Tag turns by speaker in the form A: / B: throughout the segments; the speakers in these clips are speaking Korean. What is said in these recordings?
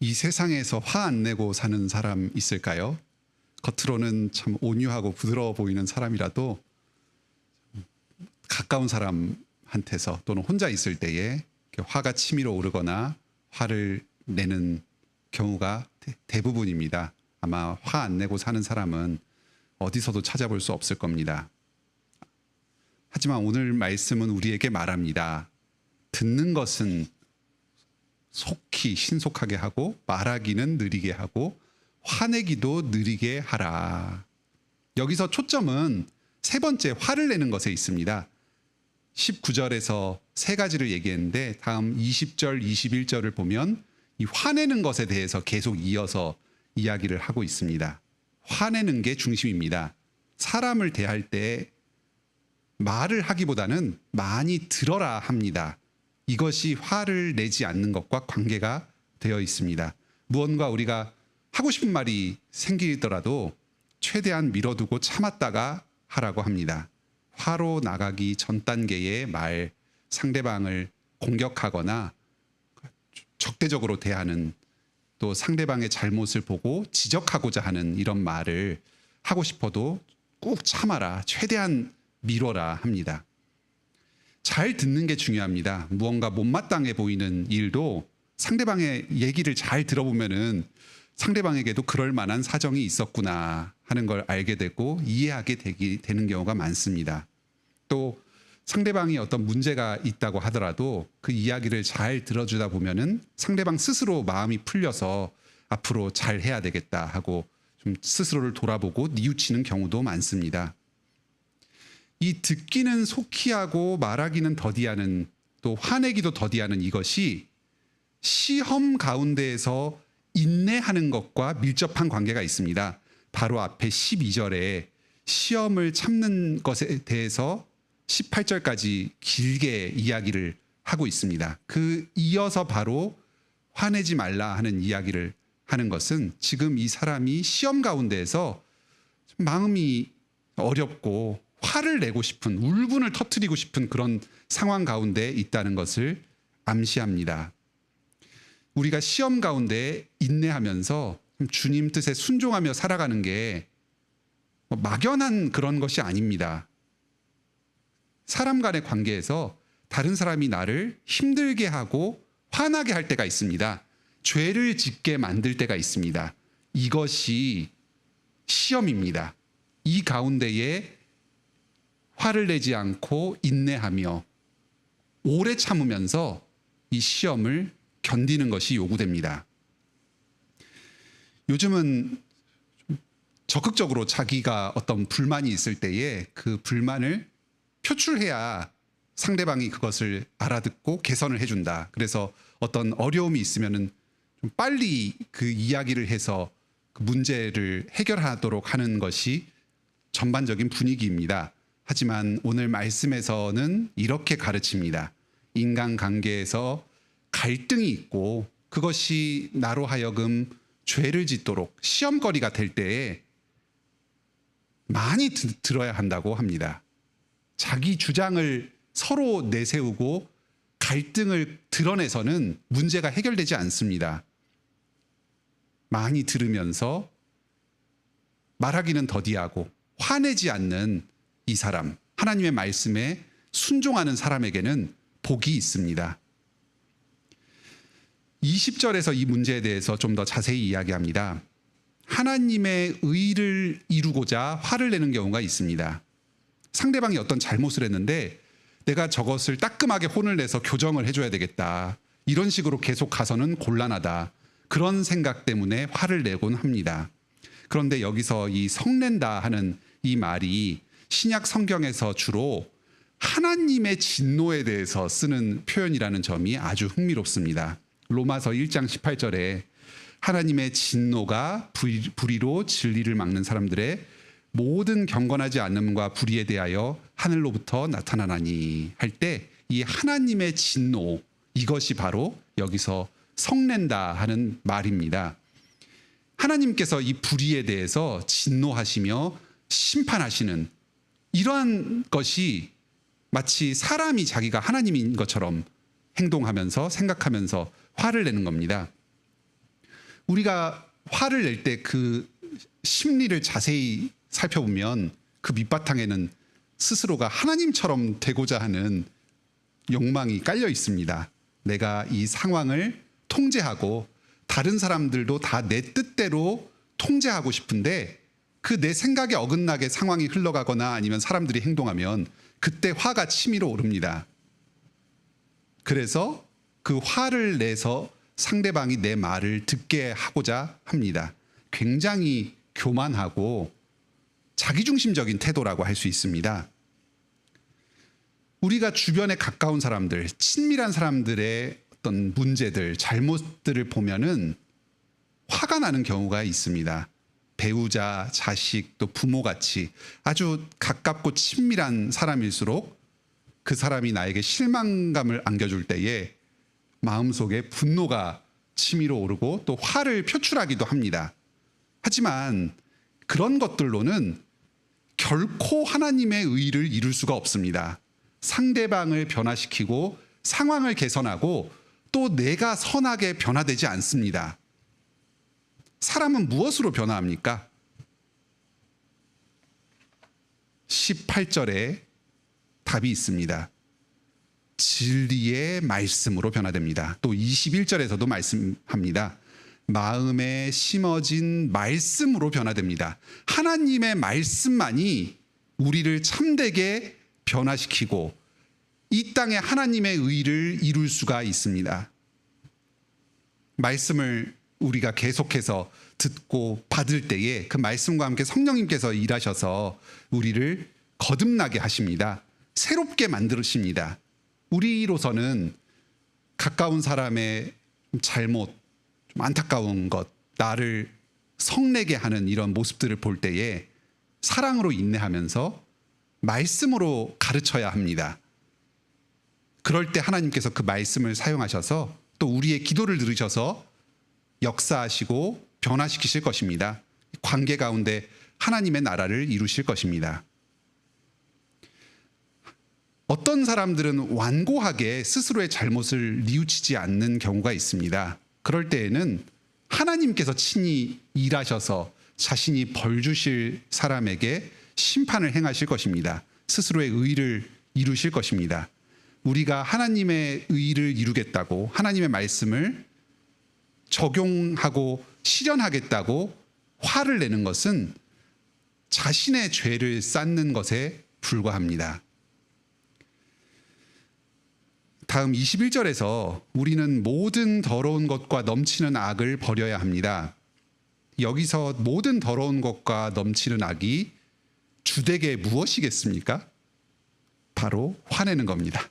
A: 이 세상에서 화 안 내고 사는 사람 있을까요? 겉으로는 참 온유하고 부드러워 보이는 사람이라도 가까운 사람한테서 또는 혼자 있을 때에 화가 치밀어 오르거나 화를 내는 경우가 대부분입니다. 아마 화 안 내고 사는 사람은 어디서도 찾아볼 수 없을 겁니다. 하지만 오늘 말씀은 우리에게 말합니다. 듣는 것은 속히 신속하게 하고 말하기는 느리게 하고 화내기도 느리게 하라. 여기서 초점은 세 번째 화를 내는 것에 있습니다. 19절에서 세 가지를 얘기했는데 다음 20절, 21절을 보면 이 화내는 것에 대해서 계속 이어서 이야기를 하고 있습니다. 화내는 게 중심입니다. 사람을 대할 때 말을 하기보다는 많이 들어라 합니다. 이것이 화를 내지 않는 것과 관계가 되어 있습니다. 무언가 우리가 하고 싶은 말이 생기더라도 최대한 미뤄두고 참았다가 하라고 합니다. 화로 나가기 전 단계의 말, 상대방을 공격하거나 적대적으로 대하는, 또 상대방의 잘못을 보고 지적하고자 하는 이런 말을 하고 싶어도 꾹 참아라, 최대한 미뤄라 합니다. 잘 듣는 게 중요합니다. 무언가 못마땅해 보이는 일도 상대방의 얘기를 잘 들어보면은 상대방에게도 그럴 만한 사정이 있었구나 하는 걸 알게 되고 이해하게 되는 경우가 많습니다. 또 상대방이 어떤 문제가 있다고 하더라도 그 이야기를 잘 들어주다 보면은 상대방 스스로 마음이 풀려서 앞으로 잘 해야 되겠다 하고 좀 스스로를 돌아보고 뉘우치는 경우도 많습니다. 이 듣기는 속히 하고 말하기는 더디하는, 또 화내기도 더디하는 이것이 시험 가운데에서 인내하는 것과 밀접한 관계가 있습니다. 바로 앞에 12절에 시험을 참는 것에 대해서 18절까지 길게 이야기를 하고 있습니다. 그 이어서 바로 화내지 말라 하는 이야기를 하는 것은 지금 이 사람이 시험 가운데에서 마음이 어렵고 화를 내고 싶은, 울분을 터뜨리고 싶은 그런 상황 가운데 있다는 것을 암시합니다. 우리가 시험 가운데 인내하면서 주님 뜻에 순종하며 살아가는 게 막연한 그런 것이 아닙니다. 사람 간의 관계에서 다른 사람이 나를 힘들게 하고 화나게 할 때가 있습니다. 죄를 짓게 만들 때가 있습니다. 이것이 시험입니다. 이 가운데에 화를 내지 않고 인내하며 오래 참으면서 이 시험을 견디는 것이 요구됩니다. 요즘은 적극적으로 자기가 어떤 불만이 있을 때에 그 불만을 표출해야 상대방이 그것을 알아듣고 개선을 해준다. 그래서 어떤 어려움이 있으면은 좀 빨리 그 이야기를 해서 그 문제를 해결하도록 하는 것이 전반적인 분위기입니다. 하지만 오늘 말씀에서는 이렇게 가르칩니다. 인간관계에서 갈등이 있고 그것이 나로 하여금 죄를 짓도록 시험거리가 될 때에 많이 들어야 한다고 합니다. 자기 주장을 서로 내세우고 갈등을 드러내서는 문제가 해결되지 않습니다. 많이 들으면서 말하기는 더디하고 화내지 않는 이 사람, 하나님의 말씀에 순종하는 사람에게는 복이 있습니다. 20절에서 이 문제에 대해서 좀 더 자세히 이야기합니다. 하나님의 의를 이루고자 화를 내는 경우가 있습니다. 상대방이 어떤 잘못을 했는데 내가 저것을 따끔하게 혼을 내서 교정을 해줘야 되겠다. 이런 식으로 계속 가서는 곤란하다. 그런 생각 때문에 화를 내곤 합니다. 그런데 여기서 이 성낸다 하는 이 말이 신약 성경에서 주로 하나님의 진노에 대해서 쓰는 표현이라는 점이 아주 흥미롭습니다. 로마서 1장 18절에 하나님의 진노가 불의로 진리를 막는 사람들의 모든 경건하지 않음과 불의에 대하여 하늘로부터 나타나나니 할 때 이 하나님의 진노, 이것이 바로 여기서 성낸다 하는 말입니다. 하나님께서 이 불의에 대해서 진노하시며 심판하시는 이러한 것이 마치 사람이 자기가 하나님인 것처럼 행동하면서 생각하면서 화를 내는 겁니다. 우리가 화를 낼 때 그 심리를 자세히 살펴보면 그 밑바탕에는 스스로가 하나님처럼 되고자 하는 욕망이 깔려 있습니다. 내가 이 상황을 통제하고 다른 사람들도 다 내 뜻대로 통제하고 싶은데 그 내 생각에 어긋나게 상황이 흘러가거나 아니면 사람들이 행동하면 그때 화가 치밀어 오릅니다. 그래서 그 화를 내서 상대방이 내 말을 듣게 하고자 합니다. 굉장히 교만하고 자기중심적인 태도라고 할 수 있습니다. 우리가 주변에 가까운 사람들, 친밀한 사람들의 어떤 문제들, 잘못들을 보면은 화가 나는 경우가 있습니다. 배우자, 자식, 또 부모같이 아주 가깝고 친밀한 사람일수록 그 사람이 나에게 실망감을 안겨줄 때에 마음속에 분노가 치밀어 오르고 또 화를 표출하기도 합니다. 하지만 그런 것들로는 결코 하나님의 의를 이룰 수가 없습니다. 상대방을 변화시키고 상황을 개선하고 또 내가 선하게 변화되지 않습니다. 사람은 무엇으로 변화합니까? 18절에 답이 있습니다. 진리의 말씀으로 변화됩니다. 또 21절에서도 말씀합니다. 마음에 심어진 말씀으로 변화됩니다. 하나님의 말씀만이 우리를 참되게 변화시키고 이 땅에 하나님의 의를 이룰 수가 있습니다. 말씀을 우리가 계속해서 듣고 받을 때에 그 말씀과 함께 성령님께서 일하셔서 우리를 거듭나게 하십니다. 새롭게 만드십니다. 우리로서는 가까운 사람의 잘못, 좀 안타까운 것, 나를 성내게 하는 이런 모습들을 볼 때에 사랑으로 인내하면서 말씀으로 가르쳐야 합니다. 그럴 때 하나님께서 그 말씀을 사용하셔서 또 우리의 기도를 들으셔서 역사하시고 변화시키실 것입니다. 관계 가운데 하나님의 나라를 이루실 것입니다. 어떤 사람들은 완고하게 스스로의 잘못을 뉘우치지 않는 경우가 있습니다. 그럴 때에는 하나님께서 친히 일하셔서 자신이 벌 주실 사람에게 심판을 행하실 것입니다. 스스로의 의를 이루실 것입니다. 우리가 하나님의 의를 이루겠다고 하나님의 말씀을 적용하고 실현하겠다고 화를 내는 것은 자신의 죄를 쌓는 것에 불과합니다. 다음 21절에서 우리는 모든 더러운 것과 넘치는 악을 버려야 합니다. 여기서 모든 더러운 것과 넘치는 악이 주되게 무엇이겠습니까? 바로 화내는 겁니다.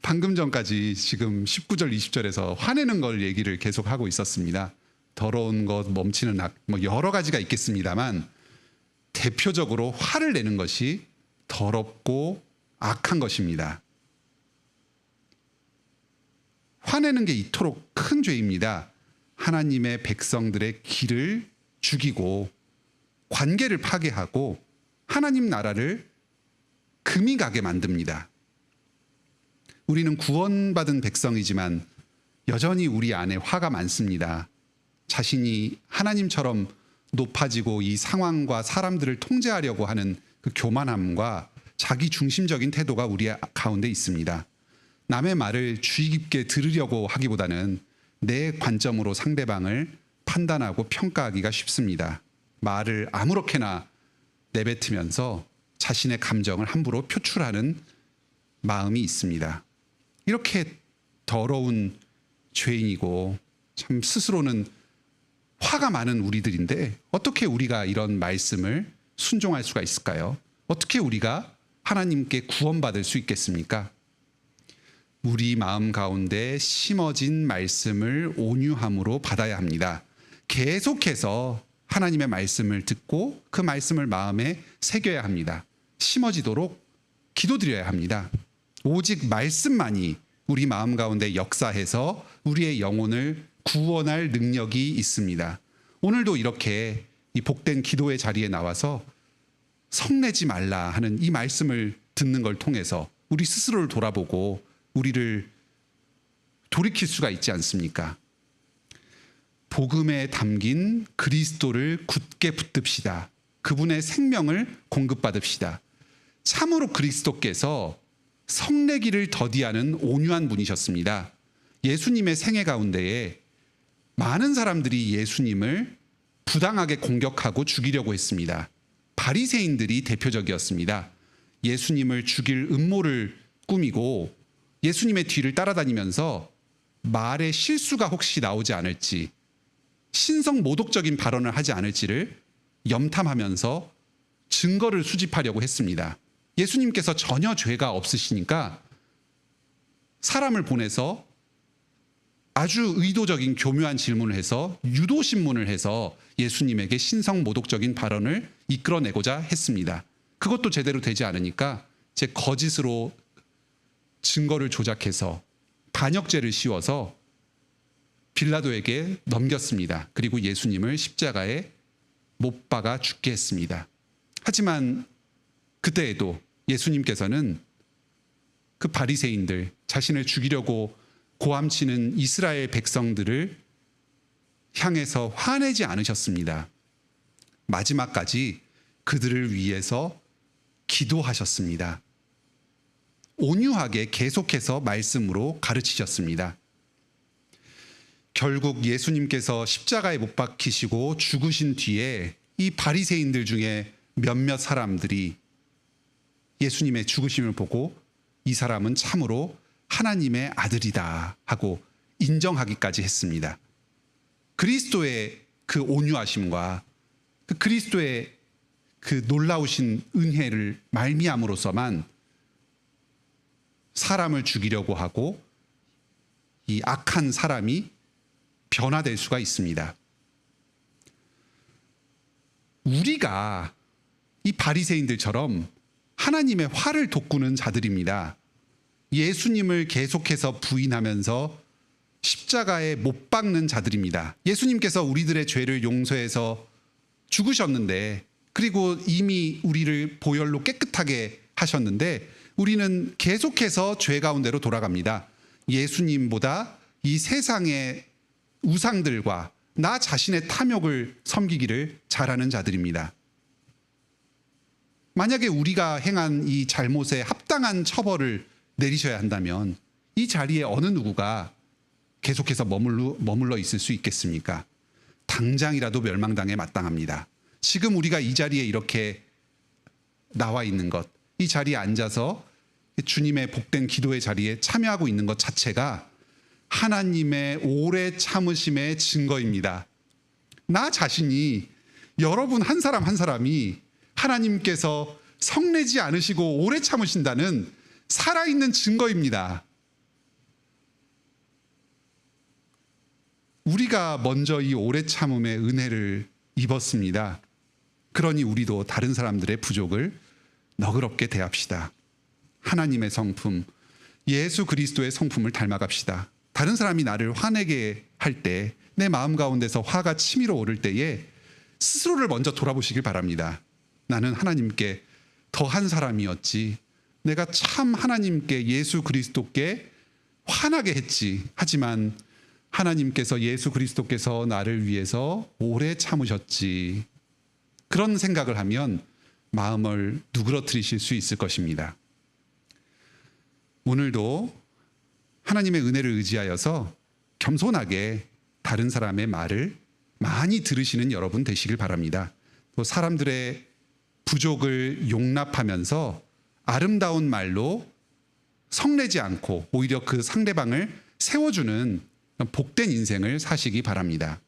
A: 방금 전까지 지금 19절, 20절에서 화내는 걸 얘기를 계속하고 있었습니다. 더러운 것, 넘치는 악, 여러 가지가 있겠습니다만 대표적으로 화를 내는 것이 더럽고 악한 것입니다. 화내는 게 이토록 큰 죄입니다. 하나님의 백성들의 길을 죽이고 관계를 파괴하고 하나님 나라를 금이 가게 만듭니다. 우리는 구원받은 백성이지만 여전히 우리 안에 화가 많습니다. 자신이 하나님처럼 높아지고 이 상황과 사람들을 통제하려고 하는 그 교만함과 자기 중심적인 태도가 우리 가운데 있습니다. 남의 말을 주의 깊게 들으려고 하기보다는 내 관점으로 상대방을 판단하고 평가하기가 쉽습니다. 말을 아무렇게나 내뱉으면서 자신의 감정을 함부로 표출하는 마음이 있습니다. 이렇게 더러운 죄인이고 참 스스로는 화가 많은 우리들인데 어떻게 우리가 이런 말씀을 순종할 수가 있을까요? 어떻게 우리가 하나님께 구원받을 수 있겠습니까? 우리 마음 가운데 심어진 말씀을 온유함으로 받아야 합니다. 계속해서 하나님의 말씀을 듣고 그 말씀을 마음에 새겨야 합니다. 심어지도록 기도드려야 합니다. 오직 말씀만이 우리 마음 가운데 역사해서 우리의 영혼을 구원할 능력이 있습니다. 오늘도 이렇게 이 복된 기도의 자리에 나와서 성내지 말라 하는 이 말씀을 듣는 걸 통해서 우리 스스로를 돌아보고 우리를 돌이킬 수가 있지 않습니까? 복음에 담긴 그리스도를 굳게 붙듭시다. 그분의 생명을 공급받읍시다. 참으로 그리스도께서 성내기를 더디하는 온유한 분이셨습니다. 예수님의 생애 가운데에 많은 사람들이 예수님을 부당하게 공격하고 죽이려고 했습니다. 바리새인들이 대표적이었습니다. 예수님을 죽일 음모를 꾸미고 예수님의 뒤를 따라다니면서 말에 실수가 혹시 나오지 않을지, 신성 모독적인 발언을 하지 않을지를 염탐하면서 증거를 수집하려고 했습니다. 예수님께서 전혀 죄가 없으시니까 사람을 보내서 아주 의도적인 교묘한 질문을 해서 유도신문을 해서 예수님에게 신성 모독적인 발언을 이끌어내고자 했습니다. 그것도 제대로 되지 않으니까 제 거짓으로 증거를 조작해서 반역죄를 씌워서 빌라도에게 넘겼습니다. 그리고 예수님을 십자가에 못 박아 죽게 했습니다. 하지만 그때에도 예수님께서는 그 바리새인들, 자신을 죽이려고 고함치는 이스라엘 백성들을 향해서 화내지 않으셨습니다. 마지막까지 그들을 위해서 기도하셨습니다. 온유하게 계속해서 말씀으로 가르치셨습니다. 결국 예수님께서 십자가에 못 박히시고 죽으신 뒤에 이 바리새인들 중에 몇몇 사람들이 예수님의 죽으심을 보고 이 사람은 참으로 하나님의 아들이다 하고 인정하기까지 했습니다. 그리스도의 그 온유하심과 그 그리스도의 그 놀라우신 은혜를 말미암으로써만 사람을 죽이려고 하고 이 악한 사람이 변화될 수가 있습니다. 우리가 이 바리새인들처럼 하나님의 화를 돋구는 자들입니다. 예수님을 계속해서 부인하면서 십자가에 못 박는 자들입니다. 예수님께서 우리들의 죄를 용서해서 죽으셨는데, 그리고 이미 우리를 보혈로 깨끗하게 하셨는데 우리는 계속해서 죄 가운데로 돌아갑니다. 예수님보다 이 세상의 우상들과 나 자신의 탐욕을 섬기기를 잘하는 자들입니다. 만약에 우리가 행한 이 잘못에 합당한 처벌을 내리셔야 한다면 이 자리에 어느 누구가 계속해서 머물러 있을 수 있겠습니까? 당장이라도 멸망당에 마땅합니다. 지금 우리가 이 자리에 이렇게 나와 있는 것, 이 자리에 앉아서 주님의 복된 기도의 자리에 참여하고 있는 것 자체가 하나님의 오래 참으심의 증거입니다. 나 자신이, 여러분 한 사람 한 사람이 하나님께서 성내지 않으시고 오래 참으신다는 살아있는 증거입니다. 우리가 먼저 이 오래 참음의 은혜를 입었습니다. 그러니 우리도 다른 사람들의 부족을 너그럽게 대합시다. 하나님의 성품, 예수 그리스도의 성품을 닮아갑시다. 다른 사람이 나를 화내게 할 때, 내 마음 가운데서 화가 치밀어 오를 때에 스스로를 먼저 돌아보시길 바랍니다. 나는 하나님께 더한 사람이었지. 내가 참 하나님께, 예수 그리스도께 화나게 했지. 하지만 하나님께서, 예수 그리스도께서 나를 위해서 오래 참으셨지. 그런 생각을 하면 마음을 누그러뜨리실 수 있을 것입니다. 오늘도 하나님의 은혜를 의지하여서 겸손하게 다른 사람의 말을 많이 들으시는 여러분 되시길 바랍니다. 또 사람들의 부족을 용납하면서 아름다운 말로 성내지 않고 오히려 그 상대방을 세워주는 복된 인생을 사시기 바랍니다.